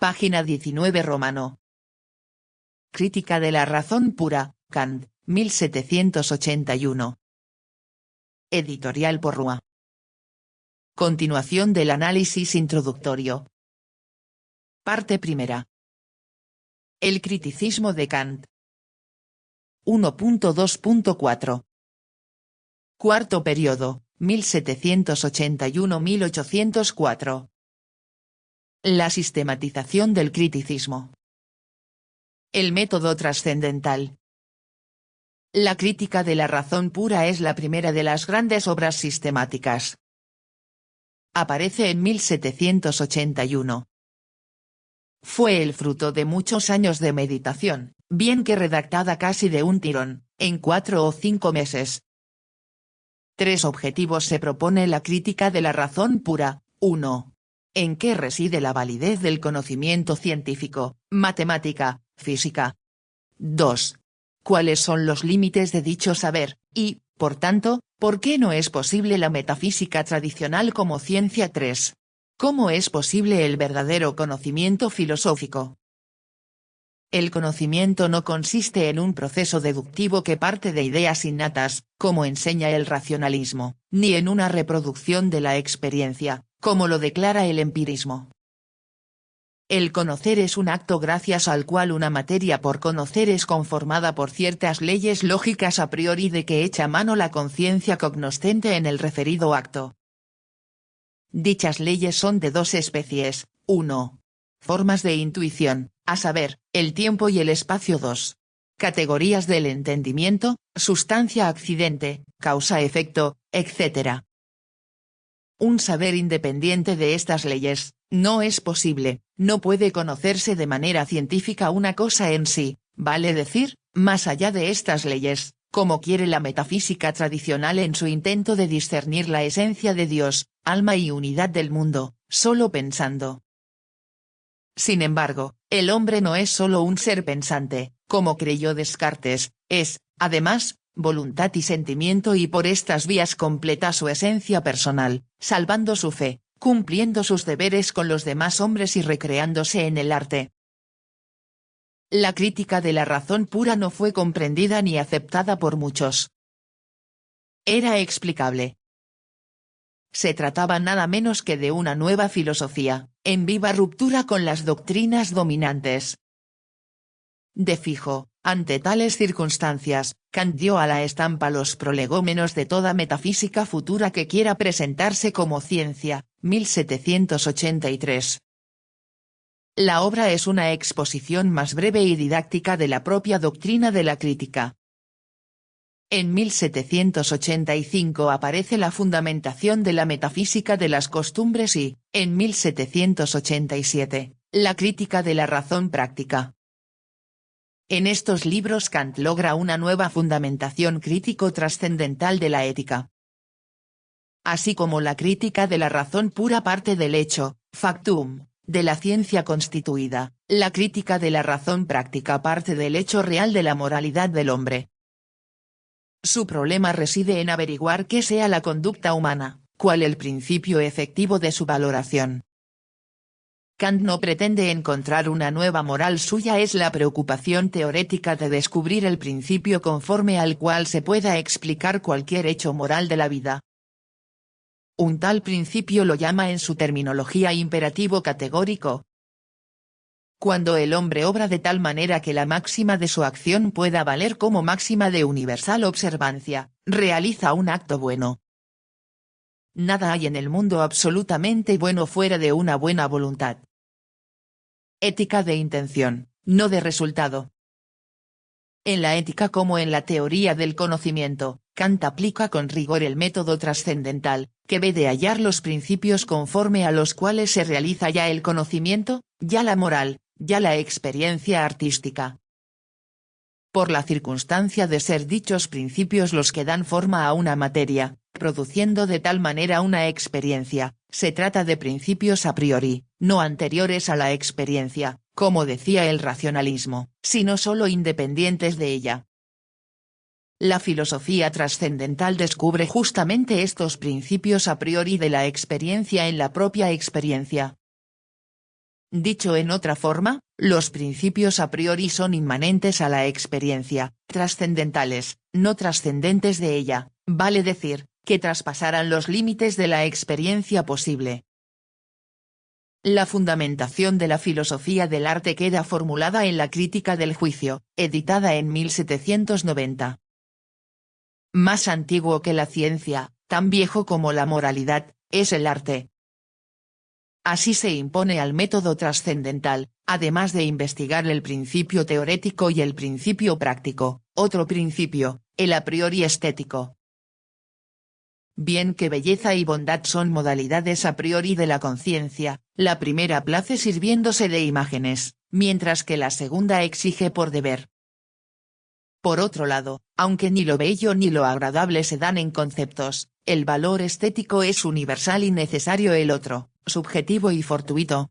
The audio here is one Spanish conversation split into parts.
Página 19 romano. Crítica de la razón pura, Kant, 1781. Editorial Porrúa. Continuación del análisis introductorio. Parte primera. El criticismo de Kant. 1.2.4. Cuarto periodo, 1781-1804. La sistematización del criticismo. El método trascendental. La crítica de la razón pura es la primera de las grandes obras sistemáticas. Aparece en 1781. Fue el fruto de muchos años de meditación, bien que redactada casi de un tirón, en 4 o 5 meses. 3 objetivos se propone la crítica de la razón pura. 1. ¿En qué reside la validez del conocimiento científico, matemática, física? 2. ¿Cuáles son los límites de dicho saber, y, por tanto, por qué no es posible la metafísica tradicional como ciencia? 3. ¿Cómo es posible el verdadero conocimiento filosófico? El conocimiento no consiste en un proceso deductivo que parte de ideas innatas, como enseña el racionalismo, ni en una reproducción de la experiencia, como lo declara el empirismo. El conocer es un acto gracias al cual una materia por conocer es conformada por ciertas leyes lógicas a priori de que echa mano la conciencia cognoscente en el referido acto. Dichas leyes son de 2 especies: 1. Formas de intuición, a saber, el tiempo y el espacio. 2. Categorías del entendimiento, sustancia-accidente, causa-efecto, etc. Un saber independiente de estas leyes, no es posible, no puede conocerse de manera científica una cosa en sí, vale decir, más allá de estas leyes, como quiere la metafísica tradicional en su intento de discernir la esencia de Dios, alma y unidad del mundo, solo pensando. Sin embargo, el hombre no es solo un ser pensante, como creyó Descartes, es, además, voluntad y sentimiento, y por estas vías completa su esencia personal, salvando su fe, cumpliendo sus deberes con los demás hombres y recreándose en el arte. La crítica de la razón pura no fue comprendida ni aceptada por muchos. Era explicable. Se trataba nada menos que de una nueva filosofía, en viva ruptura con las doctrinas dominantes. De fijo, ante tales circunstancias, Kant dio a la estampa los prolegómenos de toda metafísica futura que quiera presentarse como ciencia, 1783. La obra es una exposición más breve y didáctica de la propia doctrina de la crítica. En 1785 aparece la fundamentación de la metafísica de las costumbres y, en 1787, la crítica de la razón práctica. En estos libros Kant logra una nueva fundamentación crítico-trascendental de la ética. Así como la crítica de la razón pura parte del hecho, factum, de la ciencia constituida, la crítica de la razón práctica parte del hecho real de la moralidad del hombre. Su problema reside en averiguar qué sea la conducta humana, cuál el principio efectivo de su valoración. Kant no pretende encontrar una nueva moral, suya es la preocupación teorética de descubrir el principio conforme al cual se pueda explicar cualquier hecho moral de la vida. Un tal principio lo llama en su terminología imperativo categórico. Cuando el hombre obra de tal manera que la máxima de su acción pueda valer como máxima de universal observancia, realiza un acto bueno. Nada hay en el mundo absolutamente bueno fuera de una buena voluntad. Ética de intención, no de resultado. En la ética como en la teoría del conocimiento, Kant aplica con rigor el método trascendental, que ve de hallar los principios conforme a los cuales se realiza ya el conocimiento, ya la moral, ya la experiencia artística. Por la circunstancia de ser dichos principios los que dan forma a una materia, produciendo de tal manera una experiencia, se trata de principios a priori, no anteriores a la experiencia, como decía el racionalismo, sino solo independientes de ella. La filosofía trascendental descubre justamente estos principios a priori de la experiencia en la propia experiencia. Dicho en otra forma, los principios a priori son inmanentes a la experiencia, trascendentales, no trascendentes de ella, vale decir, que traspasaran los límites de la experiencia posible. La fundamentación de la filosofía del arte queda formulada en la Crítica del Juicio, editada en 1790. Más antiguo que la ciencia, tan viejo como la moralidad, es el arte. Así se impone al método trascendental, además de investigar el principio teorético y el principio práctico, otro principio, el a priori estético. Bien que belleza y bondad son modalidades a priori de la conciencia, la primera place sirviéndose de imágenes, mientras que la segunda exige por deber. Por otro lado, aunque ni lo bello ni lo agradable se dan en conceptos, el valor estético es universal y necesario el otro, subjetivo y fortuito.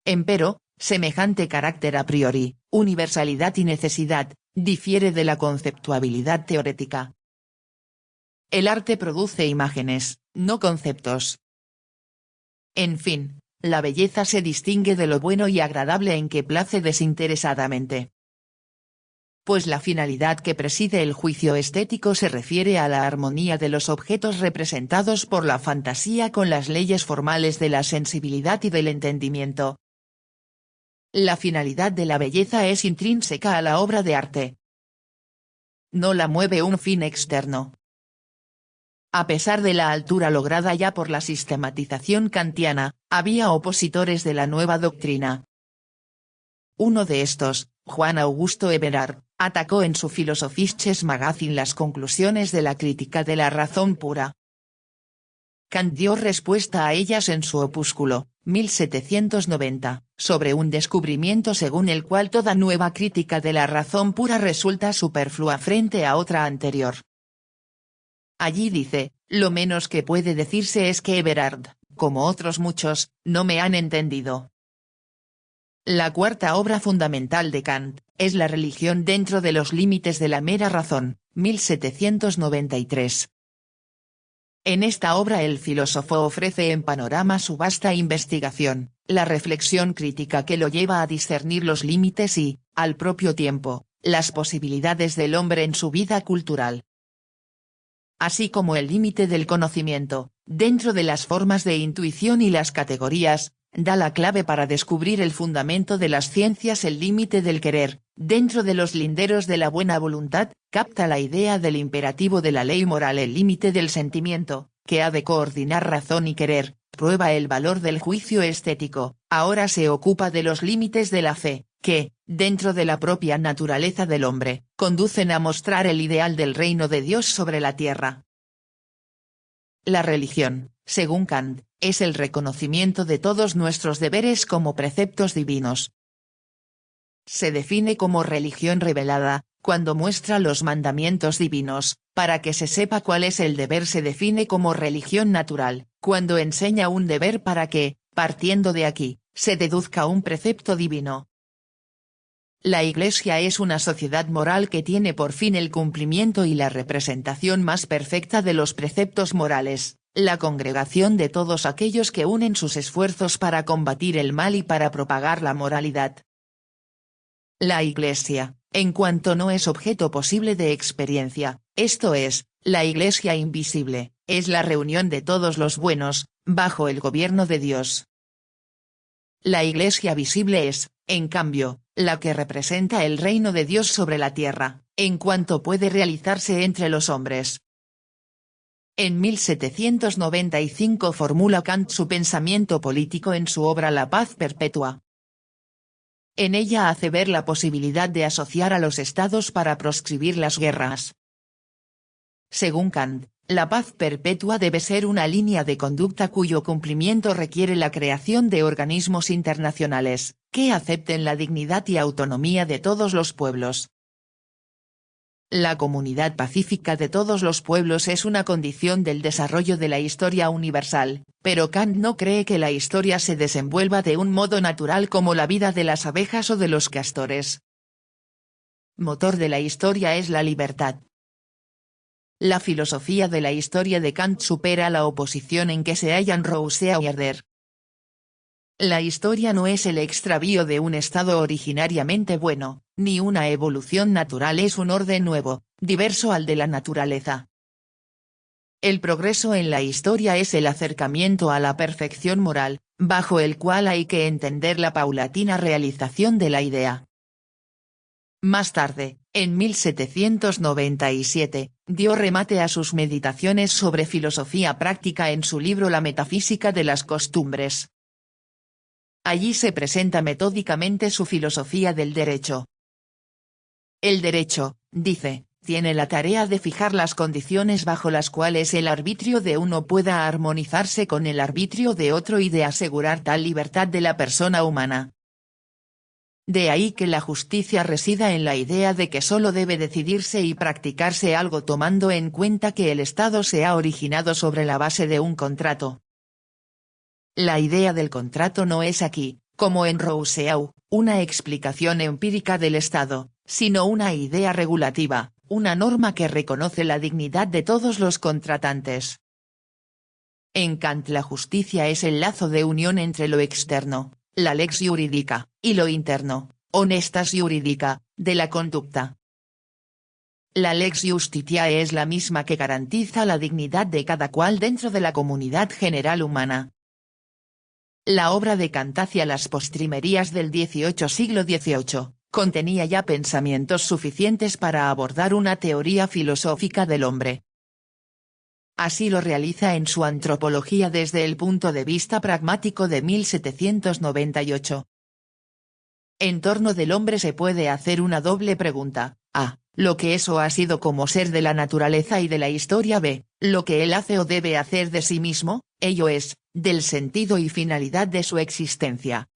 Empero, semejante carácter a priori, universalidad y necesidad, difiere de la conceptuabilidad teorética. El arte produce imágenes, no conceptos. En fin, la belleza se distingue de lo bueno y agradable en que place desinteresadamente. Pues la finalidad que preside el juicio estético se refiere a la armonía de los objetos representados por la fantasía con las leyes formales de la sensibilidad y del entendimiento. La finalidad de la belleza es intrínseca a la obra de arte. No la mueve un fin externo. A pesar de la altura lograda ya por la sistematización kantiana, había opositores de la nueva doctrina. Uno de estos, Juan Augusto Everard, atacó en su Philosophisches Magazine las conclusiones de la crítica de la razón pura. Kant dio respuesta a ellas en su opúsculo, 1790, sobre un descubrimiento según el cual toda nueva crítica de la razón pura resulta superflua frente a otra anterior. Allí dice, lo menos que puede decirse es que Everard, como otros muchos, no me han entendido. La cuarta obra fundamental de Kant, es la religión dentro de los límites de la mera razón, 1793. En esta obra el filósofo ofrece en panorama su vasta investigación, la reflexión crítica que lo lleva a discernir los límites y, al propio tiempo, las posibilidades del hombre en su vida cultural. Así como el límite del conocimiento, dentro de las formas de intuición y las categorías, da la clave para descubrir el fundamento de las ciencias. El límite del querer, dentro de los linderos de la buena voluntad, capta la idea del imperativo de la ley moral. El límite del sentimiento, que ha de coordinar razón y querer, prueba el valor del juicio estético. Ahora se ocupa de los límites de la fe, que, dentro de la propia naturaleza del hombre, conducen a mostrar el ideal del reino de Dios sobre la tierra. La religión, según Kant, es el reconocimiento de todos nuestros deberes como preceptos divinos. Se define como religión revelada, cuando muestra los mandamientos divinos, para que se sepa cuál es el deber. Se define como religión natural, cuando enseña un deber para que, partiendo de aquí, se deduzca un precepto divino. La Iglesia es una sociedad moral que tiene por fin el cumplimiento y la representación más perfecta de los preceptos morales, la congregación de todos aquellos que unen sus esfuerzos para combatir el mal y para propagar la moralidad. La Iglesia, en cuanto no es objeto posible de experiencia, esto es, la Iglesia invisible, es la reunión de todos los buenos, bajo el gobierno de Dios. La Iglesia visible es, en cambio, la que representa el reino de Dios sobre la tierra, en cuanto puede realizarse entre los hombres. En 1795 formula Kant su pensamiento político en su obra La paz perpetua. En ella hace ver la posibilidad de asociar a los estados para proscribir las guerras. Según Kant, la paz perpetua debe ser una línea de conducta cuyo cumplimiento requiere la creación de organismos internacionales, que acepten la dignidad y autonomía de todos los pueblos. La comunidad pacífica de todos los pueblos es una condición del desarrollo de la historia universal, pero Kant no cree que la historia se desenvuelva de un modo natural como la vida de las abejas o de los castores. Motor de la historia es la libertad. La filosofía de la historia de Kant supera la oposición en que se hallan Rousseau y Herder. La historia no es el extravío de un estado originariamente bueno, ni una evolución natural, es un orden nuevo, diverso al de la naturaleza. El progreso en la historia es el acercamiento a la perfección moral, bajo el cual hay que entender la paulatina realización de la idea. Más tarde, en 1797, dio remate a sus meditaciones sobre filosofía práctica en su libro La metafísica de las costumbres. Allí se presenta metódicamente su filosofía del derecho. El derecho, dice, tiene la tarea de fijar las condiciones bajo las cuales el arbitrio de uno pueda armonizarse con el arbitrio de otro y de asegurar tal libertad de la persona humana. De ahí que la justicia resida en la idea de que solo debe decidirse y practicarse algo tomando en cuenta que el Estado se ha originado sobre la base de un contrato. La idea del contrato no es aquí, como en Rousseau, una explicación empírica del Estado, sino una idea regulativa, una norma que reconoce la dignidad de todos los contratantes. En Kant la justicia es el lazo de unión entre lo externo, la lex jurídica, y lo interno, honestas jurídica, de la conducta. La lex justitiae es la misma que garantiza la dignidad de cada cual dentro de la comunidad general humana. La obra de Kant hacia las postrimerías del siglo XVIII, contenía ya pensamientos suficientes para abordar una teoría filosófica del hombre. Así lo realiza en su Antropología desde el punto de vista pragmático de 1798. En torno del hombre se puede hacer una doble pregunta: a. Lo que es o ha sido como ser de la naturaleza y de la historia; b. Lo que él hace o debe hacer de sí mismo, ello es, del sentido y finalidad de su existencia.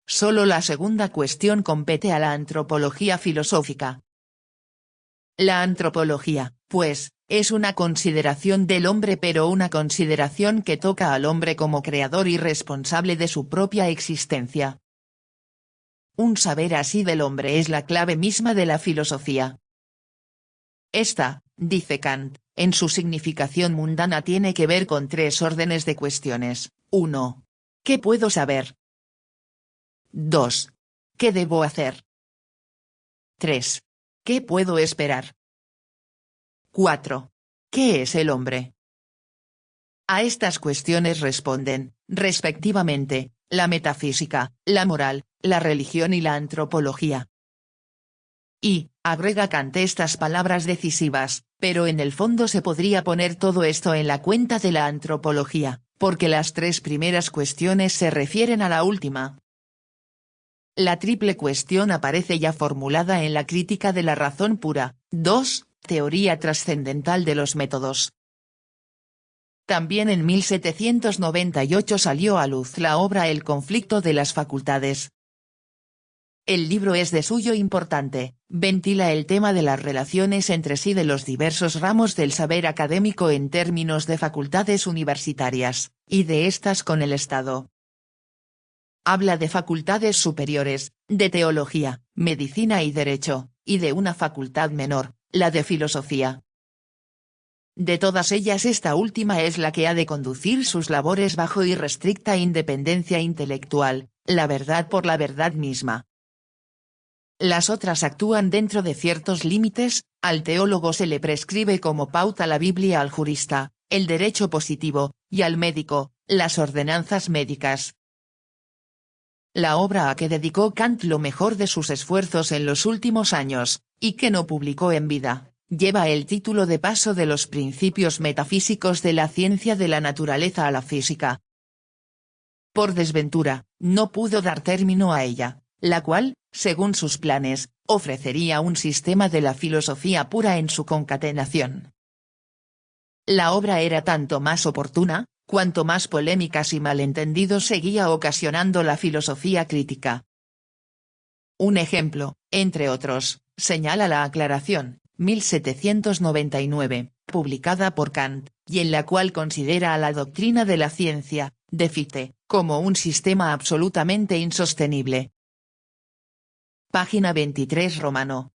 Solo la segunda cuestión compete a la antropología filosófica. La antropología, pues, es una consideración del hombre, pero una consideración que toca al hombre como creador y responsable de su propia existencia. Un saber así del hombre es la clave misma de la filosofía. Esta, dice Kant, en su significación mundana tiene que ver con tres órdenes de cuestiones: 1. ¿Qué puedo saber? 2. ¿Qué debo hacer? 3. ¿Qué puedo esperar? 4. ¿Qué es el hombre? A estas cuestiones responden, respectivamente, la metafísica, la moral, la religión y la antropología. Y, agrega Kant estas palabras decisivas, pero en el fondo se podría poner todo esto en la cuenta de la antropología, porque las tres primeras cuestiones se refieren a la última. La triple cuestión aparece ya formulada en la Crítica de la razón pura. 2. Teoría trascendental de los métodos. También en 1798 salió a luz la obra El conflicto de las facultades. El libro es de suyo importante, ventila el tema de las relaciones entre sí de los diversos ramos del saber académico en términos de facultades universitarias, y de éstas con el Estado. Habla de facultades superiores, de teología, medicina y derecho, y de una facultad menor, la de filosofía. De todas ellas esta última es la que ha de conducir sus labores bajo irrestricta independencia intelectual, la verdad por la verdad misma. Las otras actúan dentro de ciertos límites, al teólogo se le prescribe como pauta la Biblia, al jurista, el derecho positivo, y al médico, las ordenanzas médicas. La obra a que dedicó Kant lo mejor de sus esfuerzos en los últimos años, y que no publicó en vida, lleva el título de Paso de los principios metafísicos de la ciencia de la naturaleza a la física. Por desventura, no pudo dar término a ella, la cual, según sus planes, ofrecería un sistema de la filosofía pura en su concatenación. La obra era tanto más oportuna, cuanto más polémicas y malentendidos seguía ocasionando la filosofía crítica. Un ejemplo, entre otros, señala la Aclaración, 1799, publicada por Kant, y en la cual considera a la doctrina de la ciencia, de Fichte, como un sistema absolutamente insostenible. Página 23 romano.